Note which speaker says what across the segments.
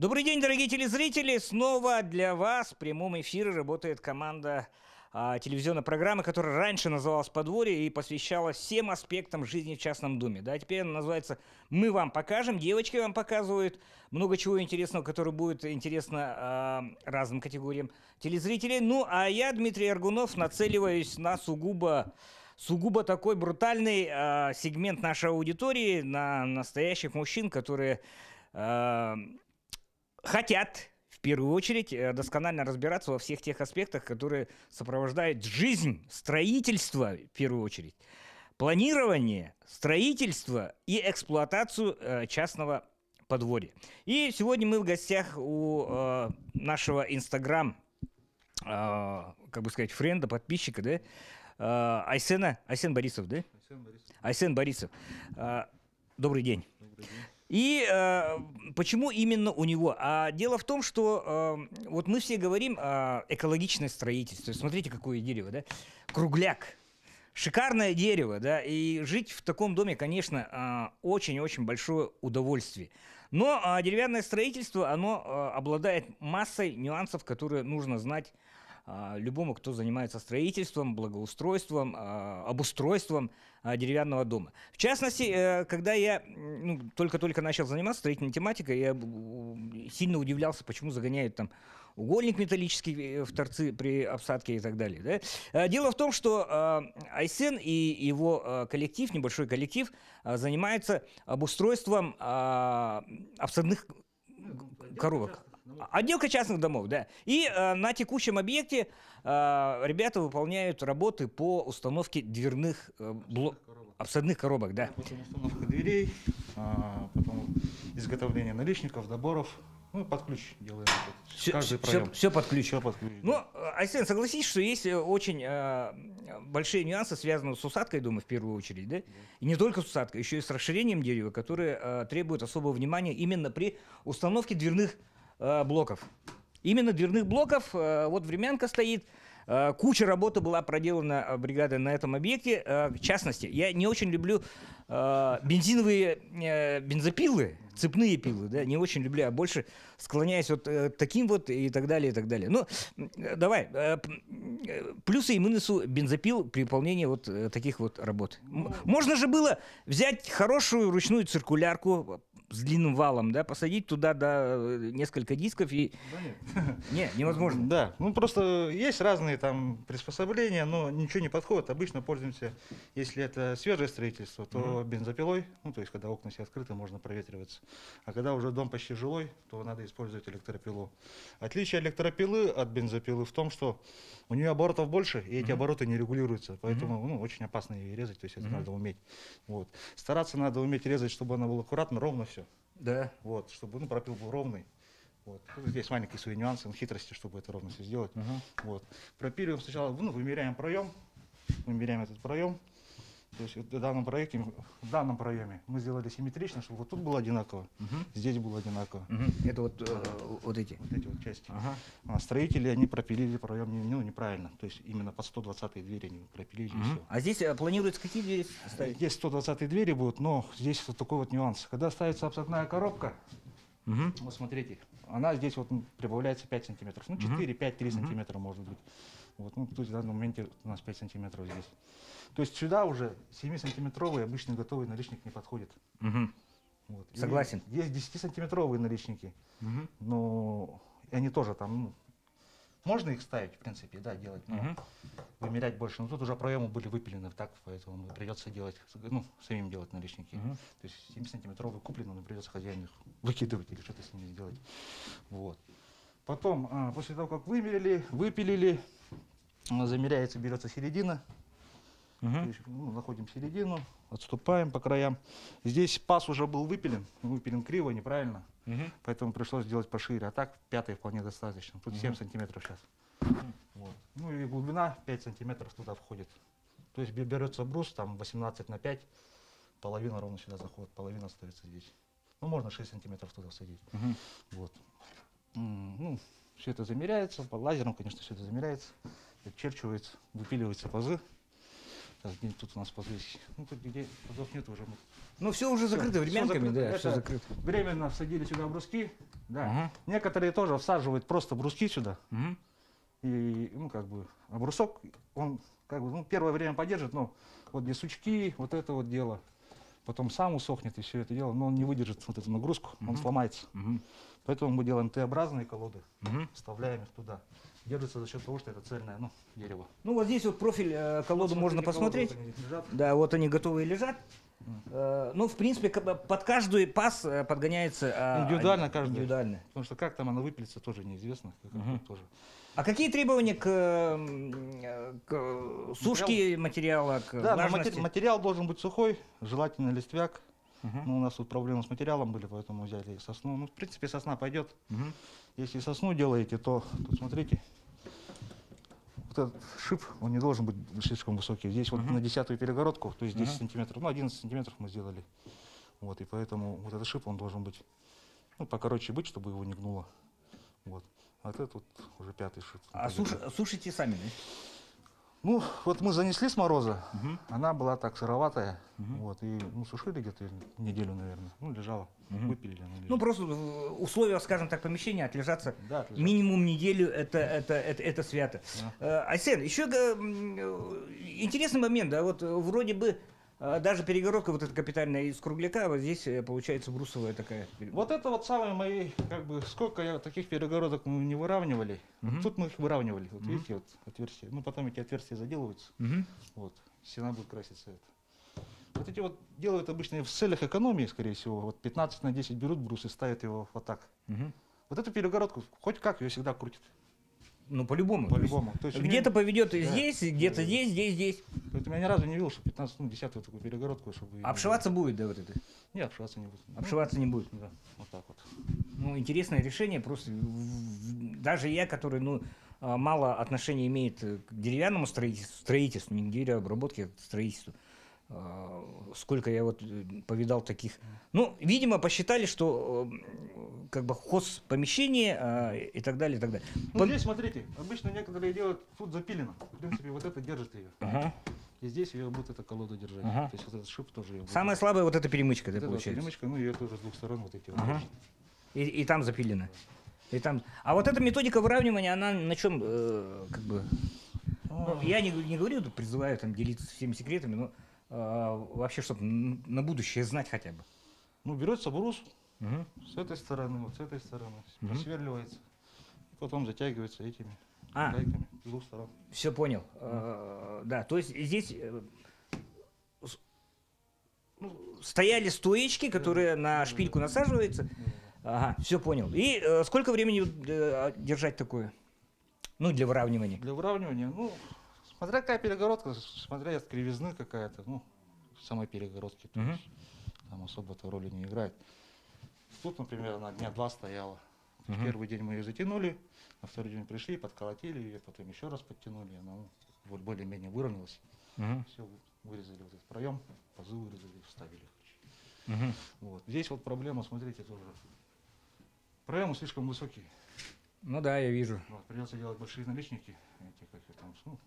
Speaker 1: Добрый день, дорогие телезрители! Снова для вас в прямом эфире работает команда телевизионной программы, которая раньше называлась «Подворье» и посвящалась всем аспектам жизни в частном доме. Да, теперь она называется «Мы вам покажем», девочки вам показывают много чего интересного, которое будет интересно разным категориям телезрителей. Ну, а я, Дмитрий Аргунов, нацеливаюсь на сугубо такой брутальный сегмент нашей аудитории, на настоящих мужчин, которые хотят, в первую очередь, досконально разбираться во всех тех аспектах, которые сопровождают жизнь, строительство, в первую очередь, планирование, строительство и эксплуатацию частного подворья. И сегодня мы в гостях у нашего Инстаграм, как бы сказать, френда, подписчика, да, Айсен Борисов, да? Айсен Борисов. Добрый день.
Speaker 2: Добрый день.
Speaker 1: И почему именно у него? Дело в том, что вот мы все говорим о экологичное строительство. Смотрите, какое дерево, да? Кругляк. Шикарное дерево, да? И жить в таком доме, конечно, очень-очень большое удовольствие. Но деревянное строительство, оно обладает массой нюансов, которые нужно знать любому, кто занимается строительством, благоустройством, обустройством деревянного дома. В частности, когда я только-только начал заниматься строительной тематикой, я сильно удивлялся, почему загоняют там угольник металлический в торцы при обсадке и так далее. Да? Дело в том, что Айсен и его коллектив, небольшой коллектив, занимается обустройством обсадных коробок. Отделка частных домов, да. И на текущем объекте ребята выполняют работы по установке дверных обсадных коробок, да.
Speaker 2: Потом установка дверей, потом изготовление наличников, доборов. Ну, под ключ делаем. Каждый проем.
Speaker 1: Все под ключ.
Speaker 2: Все под ключ.
Speaker 1: Ну, Айсен, согласись, что есть очень большие нюансы, связанные с усадкой дома в первую очередь, да? И не только с усадкой, еще и с расширением дерева, которые требуют особого внимания именно при установке дверных блоков. Именно дверных блоков, вот времянка стоит, куча работы была проделана бригадой на этом объекте. В частности, я не очень люблю бензиновые бензопилы, цепные пилы, да, не очень люблю, а больше склоняюсь вот таким вот и так далее, и так далее. Ну, давай, плюсы и минусы бензопил при выполнении вот таких вот работ. Можно же было взять хорошую ручную циркулярку с длинным валом, да, посадить туда несколько дисков и...
Speaker 2: Да нет.
Speaker 1: Нет, невозможно.
Speaker 2: Да, ну просто есть разные там приспособления, но ничего не подходит. Обычно пользуемся, если это свежее строительство, то бензопилой, ну то есть когда окна все открыты, можно проветриваться. А когда уже дом почти жилой, то надо использовать электропилу. Отличие электропилы от бензопилы в том, что у нее оборотов больше, и эти обороты не регулируются, поэтому очень опасно ее резать, то есть это надо уметь. Вот. Стараться надо уметь резать, чтобы она была аккуратно, ровно все.
Speaker 1: Да.
Speaker 2: Вот, чтобы пропил был ровный. Вот. Здесь маленькие свои нюансы, хитрости, чтобы это ровно все сделать. Вот. Пропиливаем сначала, вымеряем проем, вымеряем этот проем. То есть в данном проеме мы сделали симметрично, чтобы вот тут было одинаково, здесь было одинаково.
Speaker 1: Это вот эти.
Speaker 2: Вот эти вот части. Строители, они пропилили проем неправильно. То есть именно под 120-е двери они пропилили и все.
Speaker 1: А здесь планируется какие двери ставить?
Speaker 2: Здесь 120-е двери будут, но здесь вот такой вот нюанс. Когда ставится обсадная коробка, вот смотрите, она здесь вот прибавляется 5 сантиметров. Ну, 4, 5, 3 сантиметра может быть. Вот, ну, то есть в данном моменте у нас 5 сантиметров здесь. То есть сюда уже 7-сантиметровый обычный готовый наличник не подходит. Вот.
Speaker 1: Согласен.
Speaker 2: И есть 10-сантиметровые наличники, но они тоже там, можно их ставить, в принципе, да, делать, но вымерять больше. Но тут уже проемы были выпилены так, поэтому придется делать, самим делать наличники. То есть 7-сантиметровые куплены, но придется хозяину их выкидывать или что-то с ними сделать. Вот. Потом, после того, как вымерили, выпилили, замеряется, берется середина. То есть, находим середину, отступаем по краям. Здесь паз уже был выпилен криво, неправильно, поэтому пришлось сделать пошире. А так 5 вполне достаточно. Тут 7 сантиметров сейчас. Вот. Ну и глубина 5 сантиметров туда входит. То есть берется брус там 18 на 5, половина ровно сюда заходит, половина остается здесь. Ну можно 6 сантиметров туда всадить. Вот. Ну, все это замеряется, по лазерам, конечно, все это замеряется, отчерчивается, выпиливаются пазы. Сейчас где тут у нас подвесить. Ну, тут где пазов нет уже.
Speaker 1: Ну, все уже закрыто временками, да, все закрыто.
Speaker 2: Временно всадили сюда бруски, да.
Speaker 1: Ага.
Speaker 2: Некоторые тоже всаживают просто бруски сюда.
Speaker 1: Мгм.
Speaker 2: И, ну, как бы, а брусок, он, как бы, ну, первое время поддержит, но вот где сучки, вот это вот дело. Потом сам усохнет и все это дело, но он не выдержит вот эту нагрузку, он сломается.
Speaker 1: Мгм.
Speaker 2: Поэтому мы делаем Т-образные колоды,
Speaker 1: Мгм.
Speaker 2: вставляем их туда. Держится за счет того, что это цельное, ну, дерево.
Speaker 1: Ну, вот здесь вот профиль колоду
Speaker 2: Вот
Speaker 1: можно
Speaker 2: смотрите,
Speaker 1: посмотреть.
Speaker 2: колоды, вот они лежат.
Speaker 1: Да, вот они готовые лежат. Ну, в принципе, под каждый пас подгоняется...
Speaker 2: Индивидуально каждый.
Speaker 1: Индивидуально.
Speaker 2: Потому что как там она выпилится, тоже неизвестно. Как это тоже.
Speaker 1: А какие требования к сушке материала, к
Speaker 2: Да, но
Speaker 1: влажности?
Speaker 2: материал должен быть сухой, желательно листвяк.
Speaker 1: Мгм.
Speaker 2: Ну, у нас тут проблемы с материалом были, поэтому взяли сосну. Ну, в принципе, сосна пойдет.
Speaker 1: Мгм.
Speaker 2: Если сосну делаете, то тут смотрите, вот этот шип, он не должен быть слишком высокий. Здесь вот на 10-ю перегородку, то есть 10 сантиметров, ну 11 сантиметров мы сделали. Вот, и поэтому вот этот шип, он должен быть, ну, покороче быть, чтобы его не гнуло. Вот. А вот этот вот уже 5-й шип.
Speaker 1: А сушите сами, да?
Speaker 2: Ну, вот мы занесли с мороза, она была так сыроватая, вот, и, ну, сушили где-то неделю, наверное, ну, лежала, выпилили. Она лежит.
Speaker 1: Ну, просто в условиях, скажем так, помещения отлежаться
Speaker 2: Да, отлежаться.
Speaker 1: минимум неделю, это свято. Айсен, еще интересный момент, да, вот вроде бы даже перегородка вот эта капитальная из кругляка, а вот здесь получается брусовая такая.
Speaker 2: Вот это вот самые мои, как бы, сколько я таких перегородок мы не выравнивали. Вот тут мы их выравнивали. Вот видите, вот отверстия. Ну, потом эти отверстия заделываются. Вот. Стена будет краситься это. Вот эти вот делают обычно в целях экономии, скорее всего. Вот 15 на 10 берут брус и ставят его вот так. Вот эту перегородку, хоть как, ее всегда крутит.
Speaker 1: Ну, по-любому.
Speaker 2: По-любому. То есть
Speaker 1: Где-то поведет и
Speaker 2: Да.
Speaker 1: здесь, где-то здесь.
Speaker 2: Поэтому я ни разу не видел, что 15 на 10 такую перегородку, чтобы...
Speaker 1: Обшиваться будет, да, вот это?
Speaker 2: Нет, обшиваться не будет.
Speaker 1: Обшиваться не будет.
Speaker 2: Да, вот так вот.
Speaker 1: Ну, интересное решение, просто даже я, который, ну, мало отношения имеет к деревянному строительству, не к деревообработке, а к строительству. Сколько я вот повидал таких. Ну, видимо, посчитали, что как бы хозпомещение и так далее, и так далее.
Speaker 2: Ну, здесь, смотрите, обычно некоторые делают, тут запилено. В принципе, вот это держит ее.
Speaker 1: Ага.
Speaker 2: И здесь ее будет эта колода держать.
Speaker 1: Ага.
Speaker 2: То есть вот этот шип тоже ее будет.
Speaker 1: Самая слабая вот эта перемычка, да,
Speaker 2: Вот эта вот
Speaker 1: получается.
Speaker 2: перемычка, ну ее тоже с двух сторон вот эти вот.
Speaker 1: Ага. И там запилено. И там... А вот эта методика выравнивания, она на чем, как бы... Ну, я не говорю, призываю там делиться всеми секретами, но вообще, чтобы на будущее знать хотя бы.
Speaker 2: Ну, берется брус с этой стороны, вот с этой стороны, просверливается, потом затягивается этими гайками с двух сторон.
Speaker 1: Все понял. Да, то есть здесь стояли стоечки, которые на шпильку насаживаются. Ага, все понял. И сколько времени держать такое? Ну, для выравнивания.
Speaker 2: Для выравнивания, ну, смотря какая перегородка, смотря от кривизны какая-то, ну, самой перегородки, то есть там особо-то роли не играет. Тут, например, она дня 2 стояла. В первый день мы ее затянули, на второй день пришли, подколотили ее, потом еще раз подтянули, она вот более-менее выровнялась. Все, вырезали вот этот проем, пазы вырезали, вставили. Вот. Здесь вот проблема, смотрите, тоже. Проемы слишком высокие.
Speaker 1: Ну да, я вижу.
Speaker 2: Вот, придется делать большие наличники, эти, как там, ну,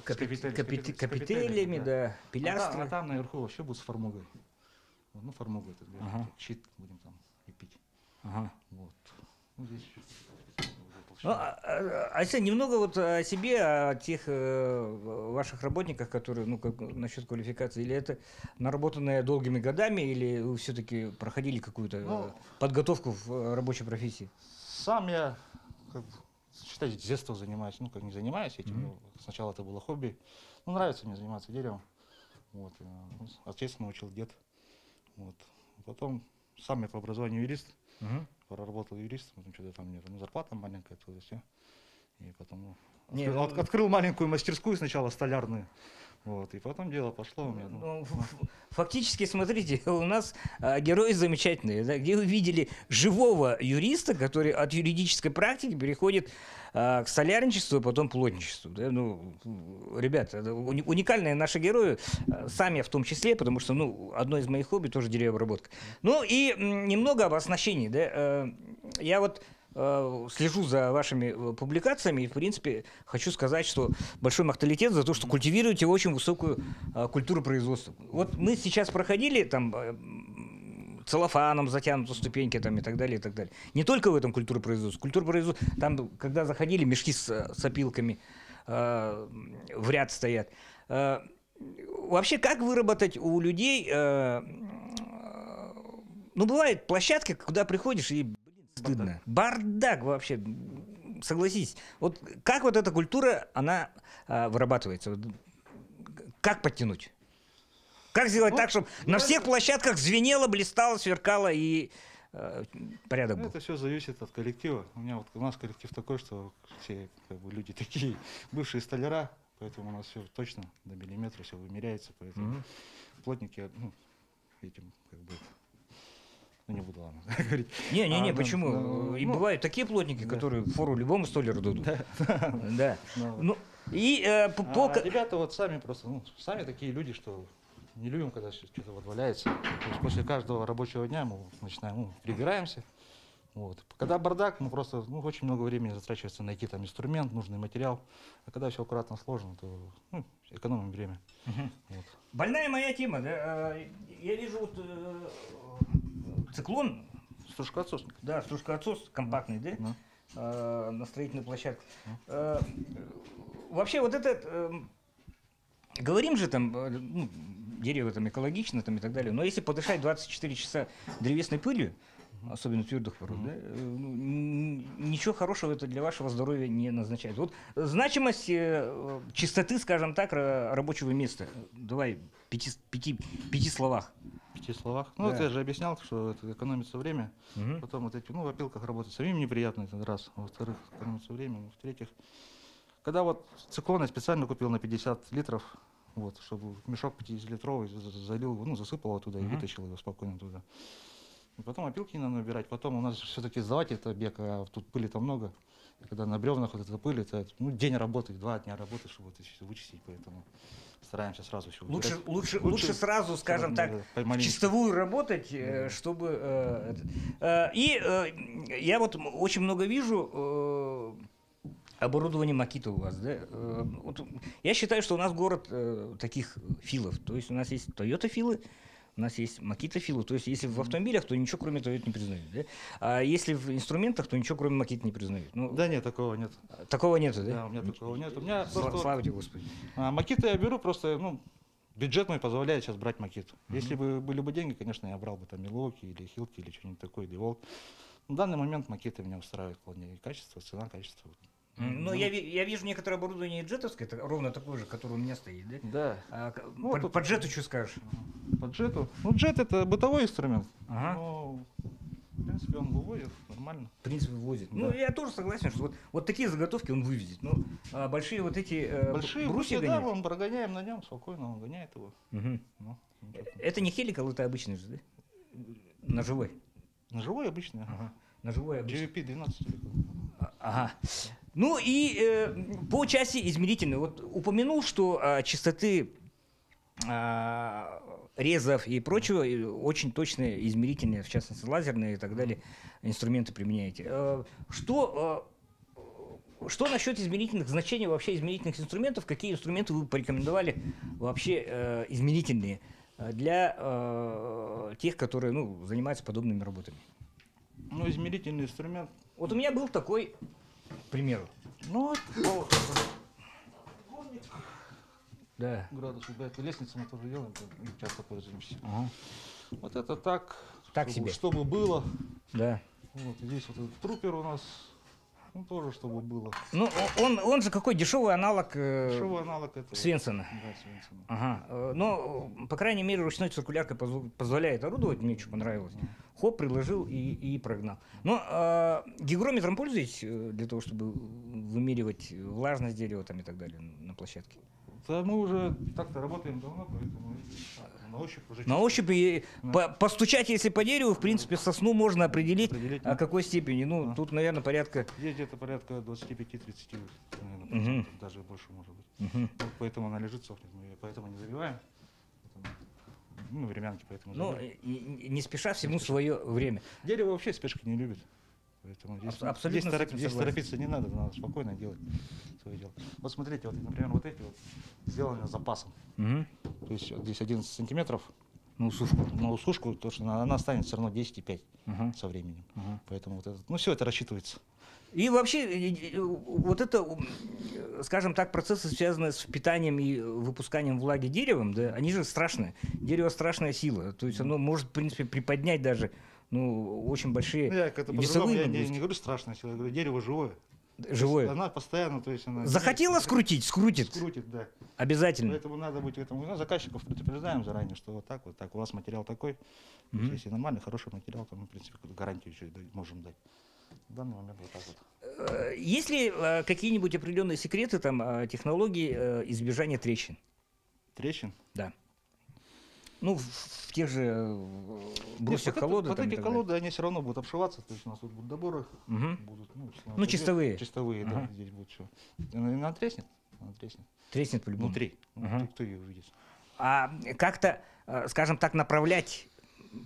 Speaker 1: Капителями, да, пилястры.
Speaker 2: А там наверху вообще будет с формугой. Вот, ну, формугу этот щит будем там лепить. Вот. Ну, здесь
Speaker 1: ну, Айсен, немного вот о себе, о тех ваших работниках, которые, ну, как насчет квалификации, или это наработанное долгими годами, или вы все-таки проходили какую-то подготовку в рабочей профессии?
Speaker 2: Сам я, как бы, считайте, с детства занимаюсь, ну, как не занимаюсь этим, но сначала это было хобби. Ну, нравится мне заниматься деревом. Вот. Отец научил, дед. Вот. Потом сам я по образованию юрист. Проработал юристом, что-то там мне зарплата маленькая, то все. И потом открыл маленькую мастерскую сначала, столярную. Вот, и потом дело пошло у меня.
Speaker 1: Фактически, смотрите, у нас герои замечательные, да, где вы видели живого юриста, который от юридической практики переходит к столярничеству, а потом плотничеству. Да? Ну, ребята, уникальные наши герои, сами в том числе, потому что, ну, одно из моих хобби тоже деревообработка. Ну и немного об оснащении. Да? Я вот слежу за вашими публикациями и, в принципе, хочу сказать, что большой махталитет за то, что культивируете очень высокую культуру производства. Вот мы сейчас проходили там целлофаном затянуты ступеньки там, и так далее, и так далее. Не только в этом культура производства. Культура производства, там, когда заходили, мешки с опилками в ряд стоят. Вообще, как выработать у людей... ну, бывают площадки, куда приходишь и, блин, стыдно. Бардак вообще, согласись. Вот как вот эта культура, она вырабатывается? Вот, как подтянуть? Как сделать так, чтобы на всех площадках звенело, блистало, сверкало и порядок был?
Speaker 2: Это все зависит от коллектива. У нас коллектив такой, что все как бы, люди такие бывшие столяра, поэтому у нас все точно до миллиметра все вымеряется, поэтому плотники, ну, этим как бы, ну не буду ладно говорить.
Speaker 1: Не, почему? И бывают такие плотники, которые фору любому столяру дадут. Да. Ну и
Speaker 2: ребята вот сами просто, ну, сами такие люди, что не любим, когда что-то вот валяется. То есть после каждого рабочего дня мы начинаем, ну, прибираемся. Вот. Когда бардак, мы просто, ну, очень много времени затрачивается найти там инструмент, нужный материал. А когда все аккуратно сложено, то экономим время. Вот.
Speaker 1: Больная моя тема, да? Я вижу вот циклон.
Speaker 2: Стружкоотсос.
Speaker 1: Да, стружкоотсос компактный, да? На строительной площадке. Вообще вот этот... Говорим же там, ну, дерево там экологично там, и так далее, но если подышать 24 часа древесной пылью, особенно твердых пород, да, ничего хорошего это для вашего здоровья не назначает. Вот значимость чистоты, скажем так, рабочего места. Давай в пяти словах.
Speaker 2: В 5 словах. Ну, вот я же объяснял, что это экономится время. Потом вот эти, ну, в опилках работать самим неприятно, это раз. Во-вторых, экономится время. В-третьих, когда вот циклон я специально купил на 50 литров, вот, чтобы мешок 50-литровый залил, ну, засыпал его туда и вытащил его спокойно туда. И потом опилки не надо набирать. Потом у нас все-таки сдавать это бег, а тут пыли-то много. И когда на бревнах вот эта пыль, это, ну, день работы, 2 дня работы, чтобы это все вычистить, поэтому стараемся сразу все убирать.
Speaker 1: Лучше сразу, скажем так, в чистовую работать, чтобы... я вот очень много вижу... Оборудование Makita у вас, да? Вот, я считаю, что у нас город таких филов. То есть у нас есть Toyota филы, у нас есть Makita филы. То есть если в автомобилях, то ничего кроме Toyota не признают. Да? А если в инструментах, то ничего кроме Makita не признают. Ну,
Speaker 2: да нет, такого нет.
Speaker 1: Такого нету, да?
Speaker 2: Да, у меня такого нет. У меня
Speaker 1: Слава тебе, Господи.
Speaker 2: Makita я беру просто, ну, бюджет мой позволяет сейчас брать Makita. Если бы были бы деньги, конечно, я брал бы там Milwaukee или Hilti или что-нибудь такое, DeWalt. В данный момент Makita меня устраивает вполне. И качество, цена, качество.
Speaker 1: Ну, я вижу некоторое оборудование джетовское, это ровно такое же, которое у меня стоит, да?
Speaker 2: Да.
Speaker 1: По джету что скажешь?
Speaker 2: По джету? Ну, джет это бытовой инструмент.
Speaker 1: Ага.
Speaker 2: Но, в принципе, он вывозит нормально.
Speaker 1: В принципе, вывозит.
Speaker 2: Да.
Speaker 1: Ну, я тоже согласен, что вот такие заготовки он вывезет. Но большие вот эти
Speaker 2: большие
Speaker 1: брусья
Speaker 2: да,
Speaker 1: гонять.
Speaker 2: мы прогоняем на нем, спокойно он гоняет его. Ну,
Speaker 1: это не хеликал, это обычный же, да? Ножевой.
Speaker 2: Ножевой обычный, ага.
Speaker 1: Ножевой обычный.
Speaker 2: GVP 12.
Speaker 1: Ага. Ну и по части измерительной. Вот упомянул, что частоты резов и прочего очень точные измерительные, в частности лазерные и так далее, инструменты применяете. Что насчет измерительных значений, вообще измерительных инструментов? Какие инструменты вы порекомендовали вообще измерительные для тех, которые, ну, занимаются подобными работами?
Speaker 2: Ну, измерительный инструмент.
Speaker 1: Вот у меня был такой, к примеру.
Speaker 2: Ну,
Speaker 1: да.
Speaker 2: Градус убавить. Лестницу мы тоже делаем, часто пользуемся.
Speaker 1: Ага.
Speaker 2: Вот это так
Speaker 1: себе.
Speaker 2: Чтобы было.
Speaker 1: Да.
Speaker 2: Вот здесь вот этот трупер у нас, ну, тоже чтобы было.
Speaker 1: Ну, он же какой дешевый аналог,
Speaker 2: Дешевый аналог этого.
Speaker 1: Свенсона.
Speaker 2: Да, Свенсона.
Speaker 1: Ага. Но, по крайней мере, ручной циркуляркой позволяет орудовать, мне что понравилось. Хоп, приложил и прогнал. Но гигрометром пользуетесь для того, чтобы вымеривать влажность дерева там и так далее на площадке?
Speaker 2: Да, мы уже так-то работаем давно, поэтому на ощупь уже...
Speaker 1: На ощупь и постучать, если по дереву, в принципе, сосну можно определить о какой степени. Ну, тут, наверное, порядка...
Speaker 2: Здесь где-то порядка 25-30, наверное, даже больше может быть. Вот поэтому она лежит, сохнет, мы ее поэтому не забиваем. Ну, времянки поэтому забиваем.
Speaker 1: Ну, не спеша, всему свое время.
Speaker 2: Дерево вообще спешки не любит. Поэтому здесь,
Speaker 1: Абсолютно с этим
Speaker 2: здесь
Speaker 1: согласен.
Speaker 2: торопиться не надо спокойно делать свое дело. Вот смотрите, вот, например, вот эти вот сделаны с запасом.
Speaker 1: Мгм.
Speaker 2: То есть вот здесь 11 сантиметров
Speaker 1: На усушку.
Speaker 2: на усушку, потому что она станет все равно 10,5
Speaker 1: Мгм.
Speaker 2: со временем.
Speaker 1: Мгм.
Speaker 2: Поэтому вот это, ну все это рассчитывается.
Speaker 1: И вообще, вот это, скажем так, процессы, связанные с впитанием и выпусканием влаги деревом, да, они же страшные. Дерево страшная сила. То есть оно может, в принципе, приподнять даже очень большие
Speaker 2: Ну, я как-то по-другому,
Speaker 1: весовые
Speaker 2: я
Speaker 1: нагрузки.
Speaker 2: не говорю страшная сила, я говорю дерево живое. То есть
Speaker 1: Живое.
Speaker 2: она постоянно, то есть она...
Speaker 1: Захотела скрутить, скрутит.
Speaker 2: Скрутит, да.
Speaker 1: Обязательно.
Speaker 2: Поэтому надо быть этому. Ну, заказчиков предупреждаем заранее, что вот так, у вас материал такой. То есть, если нормальный, хороший материал, то мы, в принципе, какую-то гарантию еще можем дать. В данный момент вот так вот.
Speaker 1: Есть ли какие-нибудь определенные секреты, там, технологии избежания трещин?
Speaker 2: Трещин?
Speaker 1: Да. Ну, в тех же брусьях
Speaker 2: Нет,
Speaker 1: колоды.
Speaker 2: вот
Speaker 1: там и
Speaker 2: эти
Speaker 1: так
Speaker 2: колоды, они все равно будут обшиваться, то есть у нас тут будут доборы,
Speaker 1: Мгм.
Speaker 2: будут,
Speaker 1: Ну, чистовые.
Speaker 2: Чистовые,
Speaker 1: Ага.
Speaker 2: да, здесь будет все. Она треснет, она треснет.
Speaker 1: Треснет по-любому.
Speaker 2: Внутри.
Speaker 1: Ага.
Speaker 2: Кто ее увидит?
Speaker 1: А как-то, скажем так, направлять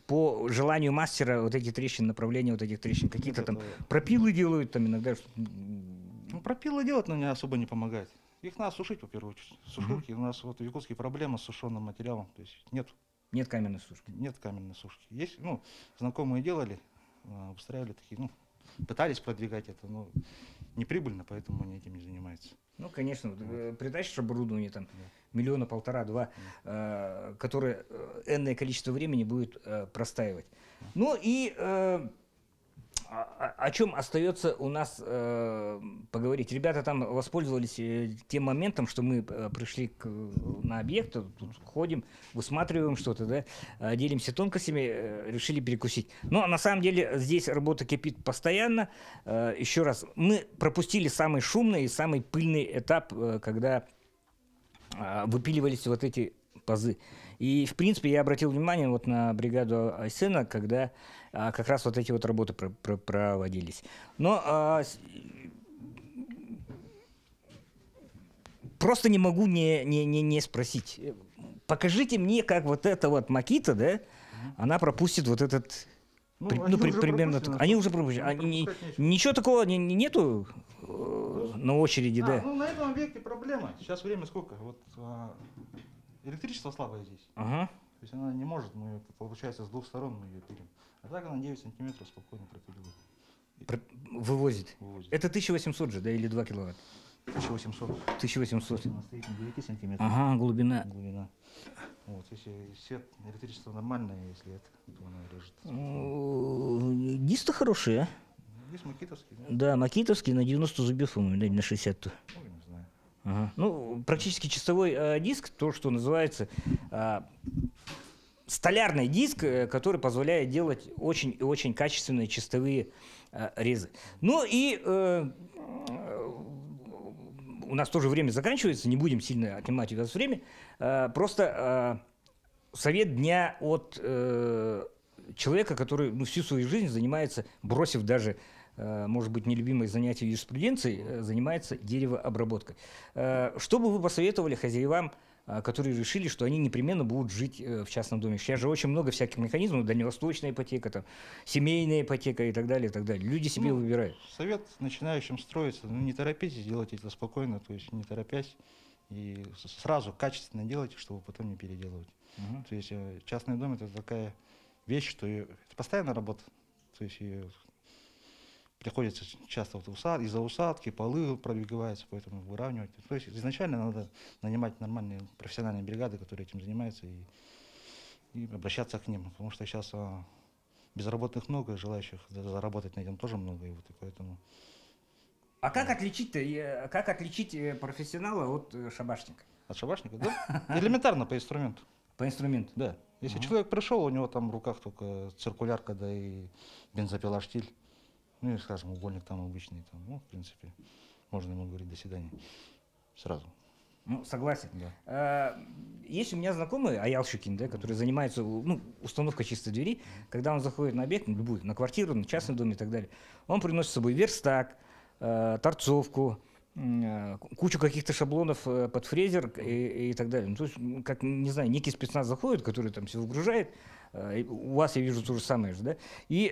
Speaker 1: по желанию мастера вот эти трещины, направление вот этих трещин, какие-то там пропилы делают там иногда.
Speaker 2: Ну, пропилы делать, но не особо не помогает. Их надо сушить, во первую очередь. Сушилки, у нас вот в Якутске проблема с сушеным материалом, то есть
Speaker 1: Нет каменной сушки.
Speaker 2: нет каменной сушки. Есть, знакомые делали, устраивали такие, пытались продвигать это, но неприбыльно, поэтому они этим не занимаются.
Speaker 1: Ну, конечно, притащишь оборудование там миллиона, полтора-два, которое энное количество времени будет простаивать. Ну и о чем остается у нас поговорить? Ребята там воспользовались тем моментом, что мы пришли на объект, тут ходим, высматриваем что-то, да, делимся тонкостями, решили перекусить. Но на самом деле здесь работа кипит постоянно. Еще раз, мы пропустили самый шумный и самый пыльный этап, когда выпиливались вот эти пазы. И, в принципе, я обратил внимание вот на бригаду Айсена, когда как раз вот эти вот работы проводились. Но просто не могу не спросить. Покажите мне, как вот эта вот Макита, да, она пропустит вот этот... примерно так. Они уже пропущены. Ничего такого нету на очереди, да?
Speaker 2: Ну, на этом объекте проблема. Сейчас время сколько? Вот электричество слабое здесь.
Speaker 1: Ага.
Speaker 2: То есть она не может, получается, с двух сторон мы ее пилим. А так она 9 сантиметров спокойно пропиливает.
Speaker 1: Вывозит.
Speaker 2: Вывозит.
Speaker 1: Это 1800 же, да, или 2 киловатт?
Speaker 2: 1800.
Speaker 1: 1800.
Speaker 2: Она стоит на 9 сантиметров.
Speaker 1: Ага, глубина.
Speaker 2: Вот, если все электричество нормальное, если это, то она режет.
Speaker 1: Диск-то хороший, а?
Speaker 2: Есть макитовский, да?
Speaker 1: Да, макитовский на 90 зубьев, по-моему, да, на 60-то.
Speaker 2: Ну, не знаю.
Speaker 1: Ага. Ну, практически чистовой диск, то, что называется столярный диск, который позволяет делать очень и очень качественные чистовые резы. Ну и у нас тоже время заканчивается, не будем сильно отнимать у вас время. Просто совет дня от человека, который всю свою жизнь занимается, бросив даже, может быть, нелюбимое занятие юриспруденцией, занимается деревообработкой. Что бы вы посоветовали хозяевам, которые решили, что они непременно будут жить в частном доме? Сейчас же очень много всяких механизмов, дальневосточная ипотека, там, семейная ипотека и так далее, и так далее. Люди себе выбирают.
Speaker 2: Совет начинающим строиться, не торопитесь, делайте это спокойно, то есть не торопясь, и сразу качественно делайте, чтобы потом не переделывать. То есть частный дом — это такая вещь, что это постоянная работа, то есть приходится часто из-за усадки, полы продвигаются, поэтому выравнивать. То есть изначально надо нанимать нормальные профессиональные бригады, которые этим занимаются, и обращаться к ним, потому что сейчас безработных много, желающих заработать на этом тоже много, и поэтому...
Speaker 1: А как отличить профессионала от шабашника?
Speaker 2: От шабашника? Да? Элементарно по инструменту.
Speaker 1: По инструменту?
Speaker 2: Да. Если человек пришел, у него там в руках только циркулярка, да и бензопила, штиль, ну и, скажем, угольник там обычный, в принципе, можно ему говорить до свидания сразу.
Speaker 1: Ну, согласен.
Speaker 2: Да.
Speaker 1: Есть у меня знакомый аялщикин, да, который занимается установкой чистой двери. Когда он заходит на объект, любую, на квартиру, на частный дом и так далее, он приносит с собой верстак, торцовку, кучу каких-то шаблонов под фрезер и так далее. Ну, то есть, как, не знаю, некий спецназ заходит, который там все выгружает, У вас, я вижу, то же самое же, да? И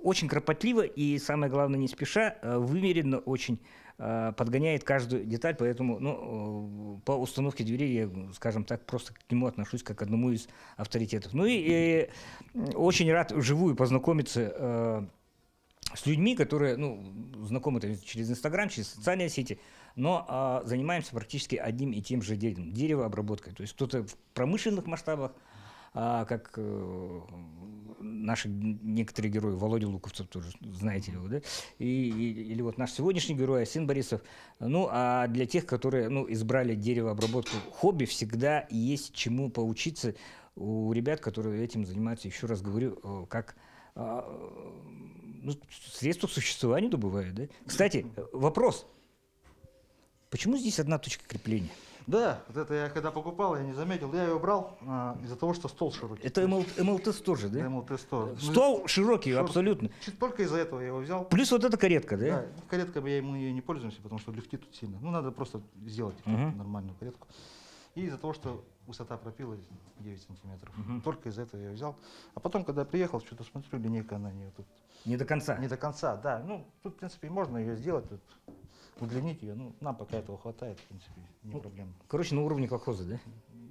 Speaker 1: очень кропотливо и, самое главное, не спеша, вымеренно очень подгоняет каждую деталь, поэтому ну, по установке дверей я, скажем так, просто к нему отношусь как к одному из авторитетов. Ну и очень рад вживую познакомиться с людьми, которые ну, знакомы через Инстаграм, через социальные сети, но занимаемся практически одним и тем же делом – деревообработкой. То есть кто-то в промышленных масштабах, как наши некоторые герои, Володя Луковцев тоже, знаете его, да? Или вот наш сегодняшний герой, Асин Борисов. Ну, а для тех, которые ну, избрали деревообработку хобби, всегда есть чему поучиться у ребят, которые этим занимаются, еще раз говорю, как ну, средства к существованию добывают. Да? Кстати, вопрос. Почему здесь одна точка крепления?
Speaker 2: Да, вот это я когда покупал, я не заметил. Я ее брал из-за того, что стол широкий.
Speaker 1: Это МЛТ-100 же, да?
Speaker 2: МЛТ-100.
Speaker 1: Стол широкий, абсолютно.
Speaker 2: Только из-за этого я его взял.
Speaker 1: Плюс вот эта каретка, да?
Speaker 2: Да, каретка, мы ей не пользуемся, потому что люфти тут сильно. Ну, надо просто сделать нормальную каретку. И из-за того, что высота пропила 9 сантиметров. Только из-за этого я ее взял. А потом, когда приехал, что-то смотрю, линейка она не тут.
Speaker 1: Не до конца.
Speaker 2: Не до конца, да. Ну, тут, в принципе, можно ее сделать, тут, удлинить ее. Ну, нам пока этого хватает, в принципе, не проблема.
Speaker 1: Короче, на уровне колхоза, да?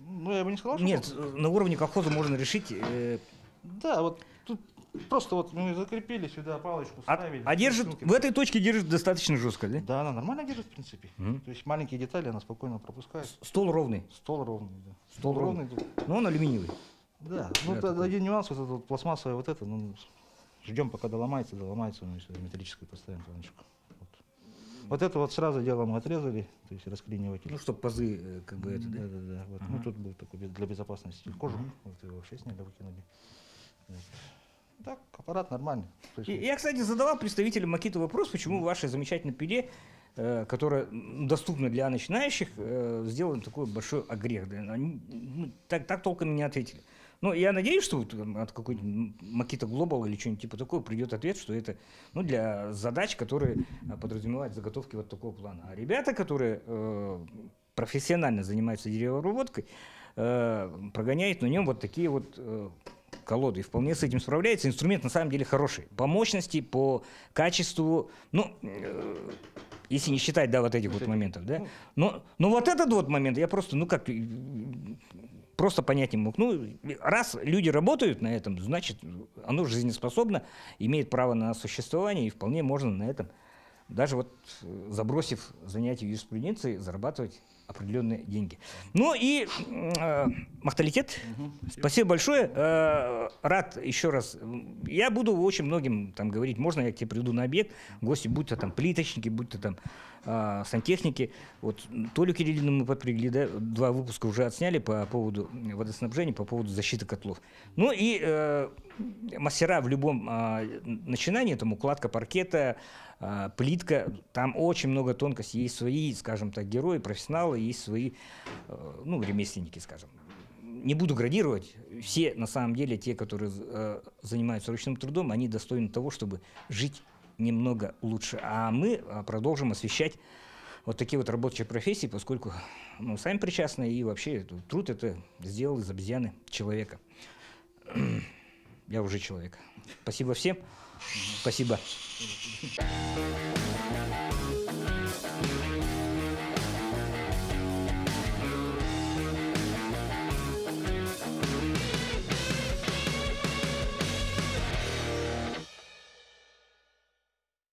Speaker 2: Ну, я бы не сказал, что...
Speaker 1: Нет, на уровне колхоза можно решить...
Speaker 2: Да, вот тут просто вот мы закрепили сюда палочку, ставили.
Speaker 1: А держит, в этой точке держит достаточно жестко, да?
Speaker 2: Да, она нормально держит, в принципе. То есть маленькие детали она спокойно пропускает.
Speaker 1: Стол ровный.
Speaker 2: Стол ровный, да.
Speaker 1: Стол ровный. Но он алюминиевый.
Speaker 2: Да, ну один нюанс, вот это вот пластмассовое вот это, ну, ждем пока доломается, мы сюда металлическую поставим планочку. Вот это вот сразу дело мы отрезали, то есть расклиниватель.
Speaker 1: Ну, чтобы пазы, как бы это, да?
Speaker 2: Да. Вот. Ну, тут был такой для безопасности кожух, вот его вообще сняли, выкинули. Вот. Так, аппарат нормальный.
Speaker 1: Я, кстати, задавал представителям Макита вопрос, почему ваше замечательное пиле, которое доступно для начинающих, сделано такой большой огрех. Да? Они так толком не ответили. Ну, я надеюсь, что от какой-нибудь Makita Global или что-нибудь типа такого придет ответ, что это ну, для задач, которые подразумевают заготовки вот такого плана. А ребята, которые профессионально занимаются деревообработкой, прогоняют на нем вот такие вот колоды. И вполне с этим справляется. Инструмент на самом деле хороший. По мощности, по качеству, ну, если не считать, да, вот этих вот моментов, да. Но вот этот вот момент, я просто, ну как... Просто понять не мог. Ну, раз люди работают на этом, значит, оно жизнеспособно, имеет право на существование, и вполне можно на этом, даже вот забросив занятия юриспруденцией, зарабатывать определенные деньги. Ну и Махталитет, спасибо большое. Рад еще раз. Я буду очень многим там говорить. Можно я к тебе приду на объект, гости, будь то там плиточники, будь то там сантехники. Вот Толю Кириллину мы подпрягли, да, 2 выпуска уже отсняли по поводу водоснабжения, по поводу защиты котлов. Ну и мастера в любом начинании, там укладка паркета, плитка, там очень много тонкостей. Есть свои, скажем так, герои, профессионалы, есть свои, ну, ремесленники, скажем. Не буду градировать. Все, на самом деле, те, которые занимаются ручным трудом, они достойны того, чтобы жить немного лучше. А мы продолжим освещать вот такие вот рабочие профессии, поскольку ну, сами причастны, и вообще труд это сделал из обезьяны человека. Я уже человек. Спасибо всем. Спасибо.